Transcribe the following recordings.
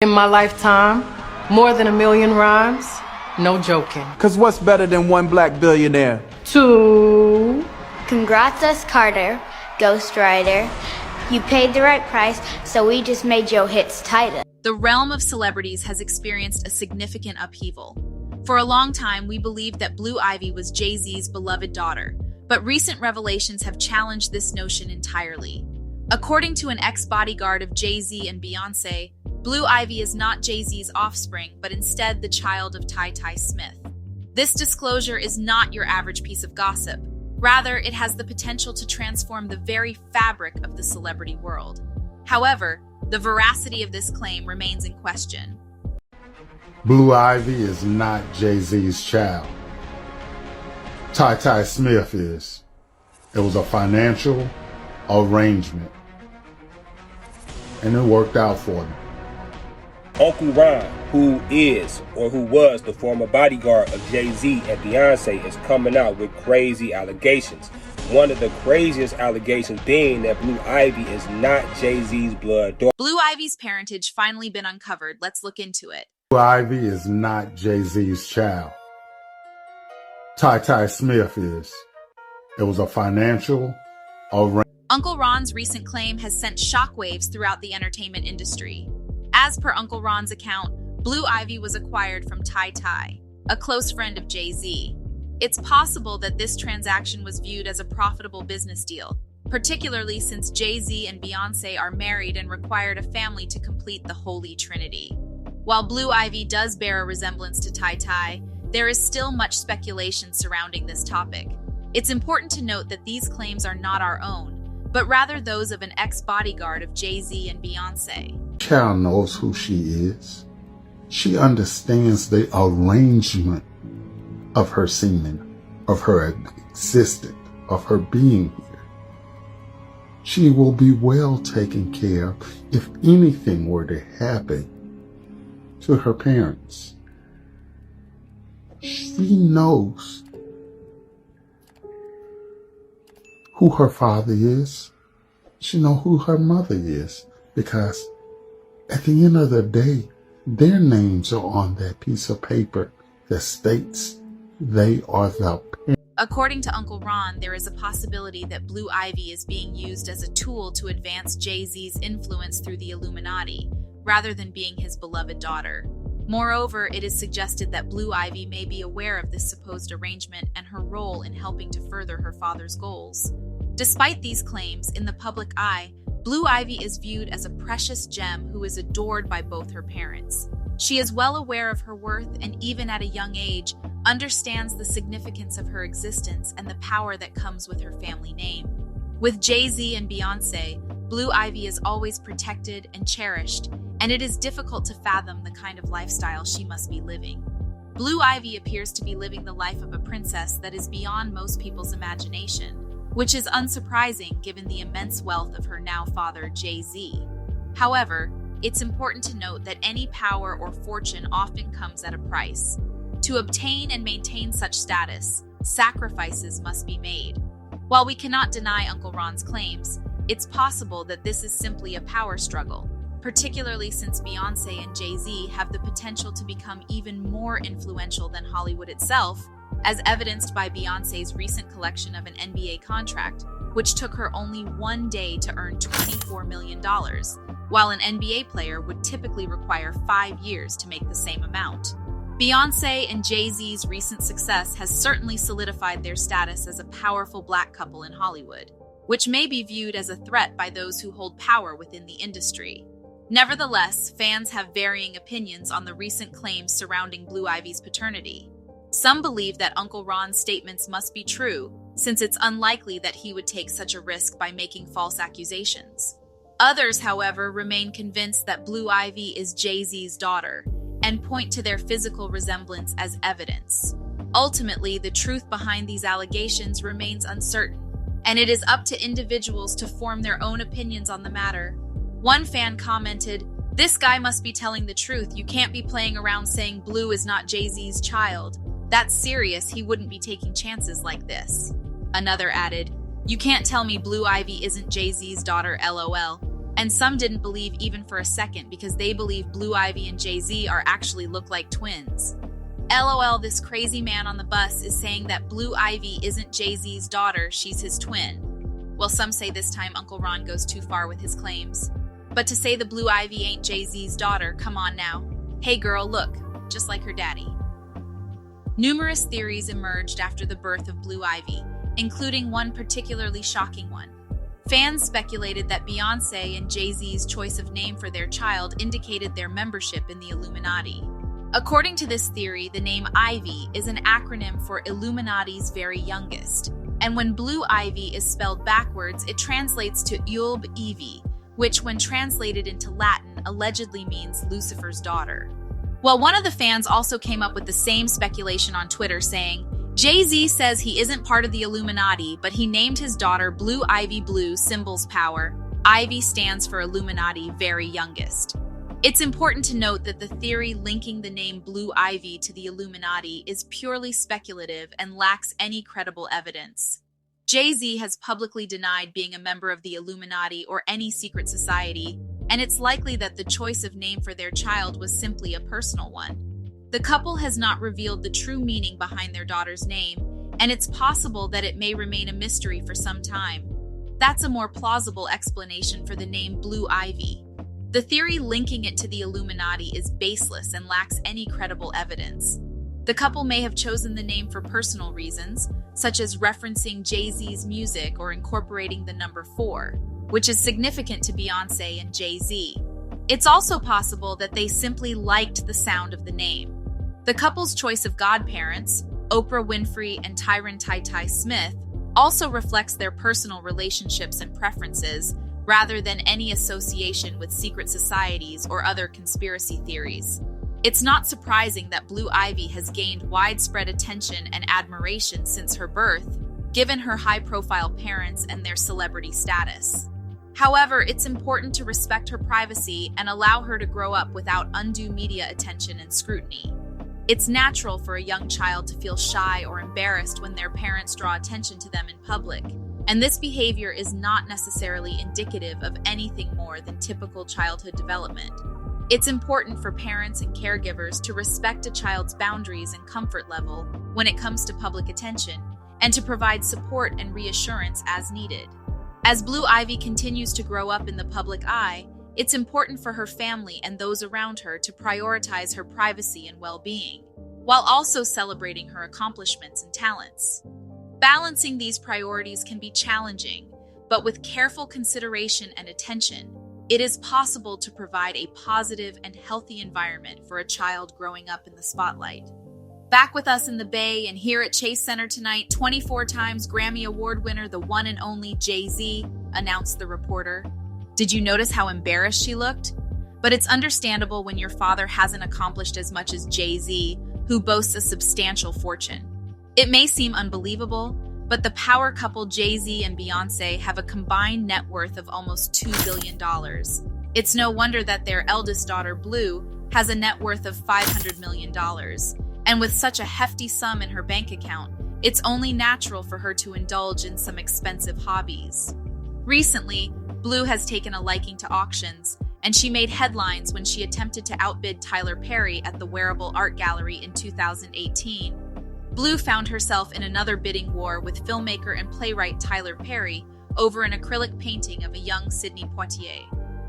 In my lifetime, more than 1,000,000 rhymes, no joking. Cause what's better than one black billionaire? Two. Congrats us, Carter, Ghost Rider. You paid the right price, so we just made your hits tighter. The realm of celebrities has experienced a significant upheaval. For a long time, we believed that Blue Ivy was Jay-Z's beloved daughter, but recent revelations have challenged this notion entirely. According to an ex-bodyguard of Jay-Z and Beyonce, Blue Ivy is not Jay-Z's offspring, but instead the child of Ty Smith. This disclosure is not your average piece of gossip. Rather, it has the potential to transform the very fabric of the celebrity world. However, the veracity of this claim remains in question. Blue Ivy is not Jay-Z's child. Ty Smith is. It was a financial arrangement, and it worked out for them. Uncle Ron, who is or who was the former bodyguard of Jay-Z and Beyonce, is coming out with crazy allegations. One of the craziest allegations being that Blue Ivy is not Jay-Z's blood daughter. Blue Ivy's parentage finally been uncovered. Let's look into it. Blue Ivy is not Jay-Z's child. Ty Smith is. It was a financial arrangement. Uncle Ron's recent claim has sent shockwaves throughout the entertainment industry. As per Uncle Ron's account, Blue Ivy was acquired from Ty, a close friend of Jay-Z. It's possible that this transaction was viewed as a profitable business deal, particularly since Jay-Z and Beyonce are married and required a family to complete the Holy Trinity. While Blue Ivy does bear a resemblance to Ty, there is still much speculation surrounding this topic. It's important to note that these claims are not our own, but rather those of an ex-bodyguard of Jay-Z and Beyonce. Child knows who she is. She understands the arrangement of her semen, of her existence, of her being here. She will be well taken care of if anything were to happen to her parents. She knows who her father is. She knows who her mother is, because at the end of the day, their names are on that piece of paper that states they are the parents. According to Uncle Ron, there is a possibility that Blue Ivy is being used as a tool to advance Jay-Z's influence through the Illuminati, rather than being his beloved daughter. Moreover, it is suggested that Blue Ivy may be aware of this supposed arrangement and her role in helping to further her father's goals. Despite these claims, in the public eye, Blue Ivy is viewed as a precious gem who is adored by both her parents. She is well aware of her worth and even at a young age, understands the significance of her existence and the power that comes with her family name. With Jay-Z and Beyonce, Blue Ivy is always protected and cherished, and it is difficult to fathom the kind of lifestyle she must be living. Blue Ivy appears to be living the life of a princess that is beyond most people's imagination, which is unsurprising given the immense wealth of her now father, Jay-Z. However, it's important to note that any power or fortune often comes at a price. To obtain and maintain such status, sacrifices must be made. While we cannot deny Uncle Ron's claims, it's possible that this is simply a power struggle, particularly since Beyonce and Jay-Z have the potential to become even more influential than Hollywood itself, as evidenced by Beyonce's recent collection of an NBA contract, which took her only one day to earn $24 million, while an NBA player would typically require 5 years to make the same amount. Beyonce and Jay-Z's recent success has certainly solidified their status as a powerful black couple in Hollywood, which may be viewed as a threat by those who hold power within the industry. Nevertheless, fans have varying opinions on the recent claims surrounding Blue Ivy's paternity. Some believe that Uncle Ron's statements must be true, since it's unlikely that he would take such a risk by making false accusations. Others, however, remain convinced that Blue Ivy is Jay-Z's daughter and point to their physical resemblance as evidence. Ultimately, the truth behind these allegations remains uncertain, and it is up to individuals to form their own opinions on the matter. One fan commented, "This guy must be telling the truth. You can't be playing around saying Blue is not Jay-Z's child. That's serious, he wouldn't be taking chances like this." Another added, "You can't tell me Blue Ivy isn't Jay-Z's daughter, LOL." And some didn't believe even for a second because they believe Blue Ivy and Jay-Z actually look like twins. LOL, this crazy man on the bus is saying that Blue Ivy isn't Jay-Z's daughter, she's his twin. Well, some say this time Uncle Ron goes too far with his claims. But to say the Blue Ivy ain't Jay-Z's daughter, come on now. Hey girl, look, just like her daddy. Numerous theories emerged after the birth of Blue Ivy, including one particularly shocking one. Fans speculated that Beyonce and Jay-Z's choice of name for their child indicated their membership in the Illuminati. According to this theory, the name Ivy is an acronym for Illuminati's very youngest. And when Blue Ivy is spelled backwards, it translates to Ulb Evie, which when translated into Latin allegedly means Lucifer's daughter. Well, one of the fans also came up with the same speculation on Twitter saying, Jay-Z says he isn't part of the Illuminati, but he named his daughter Blue Ivy. Blue symbols power. Ivy stands for Illuminati very youngest. It's important to note that the theory linking the name Blue Ivy to the Illuminati is purely speculative and lacks any credible evidence. Jay-Z has publicly denied being a member of the Illuminati or any secret society, and it's likely that the choice of name for their child was simply a personal one. The couple has not revealed the true meaning behind their daughter's name, and it's possible that it may remain a mystery for some time. That's a more plausible explanation for the name Blue Ivy. The theory linking it to the Illuminati is baseless and lacks any credible evidence. The couple may have chosen the name for personal reasons, such as referencing Jay-Z's music or incorporating the number 4, which is significant to Beyonce and Jay-Z. It's also possible that they simply liked the sound of the name. The couple's choice of godparents, Oprah Winfrey and Tyron Tai Smith, also reflects their personal relationships and preferences, rather than any association with secret societies or other conspiracy theories. It's not surprising that Blue Ivy has gained widespread attention and admiration since her birth, given her high-profile parents and their celebrity status. However, it's important to respect her privacy and allow her to grow up without undue media attention and scrutiny. It's natural for a young child to feel shy or embarrassed when their parents draw attention to them in public, and this behavior is not necessarily indicative of anything more than typical childhood development. It's important for parents and caregivers to respect a child's boundaries and comfort level when it comes to public attention, and to provide support and reassurance as needed. As Blue Ivy continues to grow up in the public eye, it's important for her family and those around her to prioritize her privacy and well-being, while also celebrating her accomplishments and talents. Balancing these priorities can be challenging, but with careful consideration and attention, it is possible to provide a positive and healthy environment for a child growing up in the spotlight. Back with us in the Bay and here at Chase Center tonight, 24 times Grammy Award winner, the one and only Jay-Z, announced the reporter. Did you notice how embarrassed she looked? But it's understandable when your father hasn't accomplished as much as Jay-Z, who boasts a substantial fortune. It may seem unbelievable, but the power couple Jay-Z and Beyonce have a combined net worth of almost $2 billion. It's no wonder that their eldest daughter, Blue, has a net worth of $500 million. And with such a hefty sum in her bank account, it's only natural for her to indulge in some expensive hobbies. Recently, Blue has taken a liking to auctions, and she made headlines when she attempted to outbid Tyler Perry at the Wearable Art Gallery in 2018. Blue found herself in another bidding war with filmmaker and playwright Tyler Perry over an acrylic painting of a young Sidney Poitier.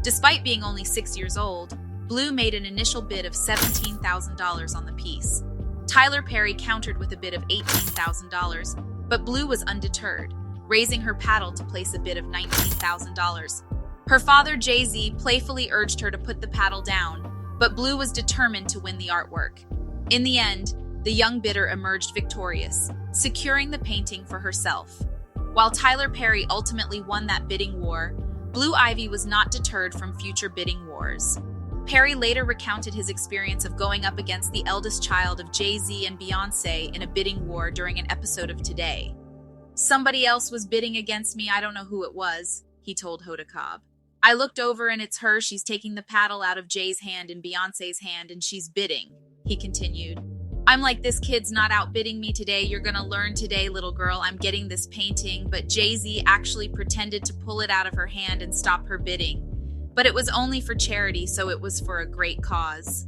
Despite being only 6 years old, Blue made an initial bid of $17,000 on the piece. Tyler Perry countered with a bid of $18,000, but Blue was undeterred, raising her paddle to place a bid of $19,000. Her father, Jay-Z, playfully urged her to put the paddle down, but Blue was determined to win the artwork. In the end, the young bidder emerged victorious, securing the painting for herself. While Tyler Perry ultimately won that bidding war, Blue Ivy was not deterred from future bidding wars. Perry later recounted his experience of going up against the eldest child of Jay-Z and Beyonce in a bidding war during an episode of Today. "Somebody else was bidding against me, I don't know who it was," he told Hoda Kotb. "I looked over and it's her, she's taking the paddle out of Jay's hand and Beyonce's hand and she's bidding," he continued. "I'm like, this kid's not outbidding me today, you're gonna learn today, little girl, I'm getting this painting, but Jay-Z actually pretended to pull it out of her hand and stop her bidding. But it was only for charity, so it was for a great cause.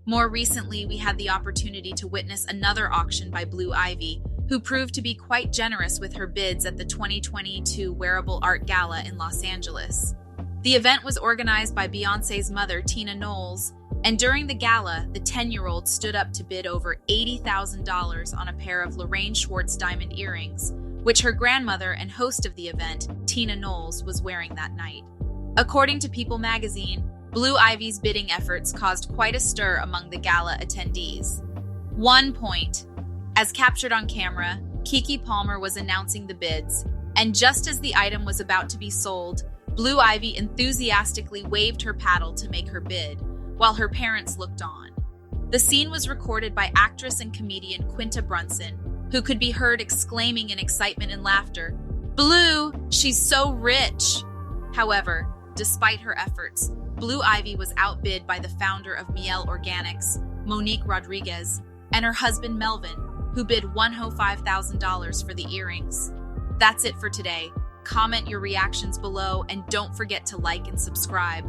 More recently, we had the opportunity to witness another auction by Blue Ivy, who proved to be quite generous with her bids at the 2022 Wearable Art Gala in Los Angeles. The event was organized by Beyonce's mother, Tina Knowles, and during the gala, the 10-year-old stood up to bid over $80,000 on a pair of Lorraine Schwartz diamond earrings, which her grandmother and host of the event, Tina Knowles, was wearing that night. According to People magazine, Blue Ivy's bidding efforts caused quite a stir among the gala attendees. 1 point. As captured on camera, Keke Palmer was announcing the bids, and just as the item was about to be sold, Blue Ivy enthusiastically waved her paddle to make her bid, while her parents looked on. The scene was recorded by actress and comedian Quinta Brunson, who could be heard exclaiming in excitement and laughter, "Blue, she's so rich!" However, despite her efforts, Blue Ivy was outbid by the founder of Miel Organics, Monique Rodriguez, and her husband Melvin, who bid $105,000 for the earrings. That's it for today. Comment your reactions below and don't forget to like and subscribe.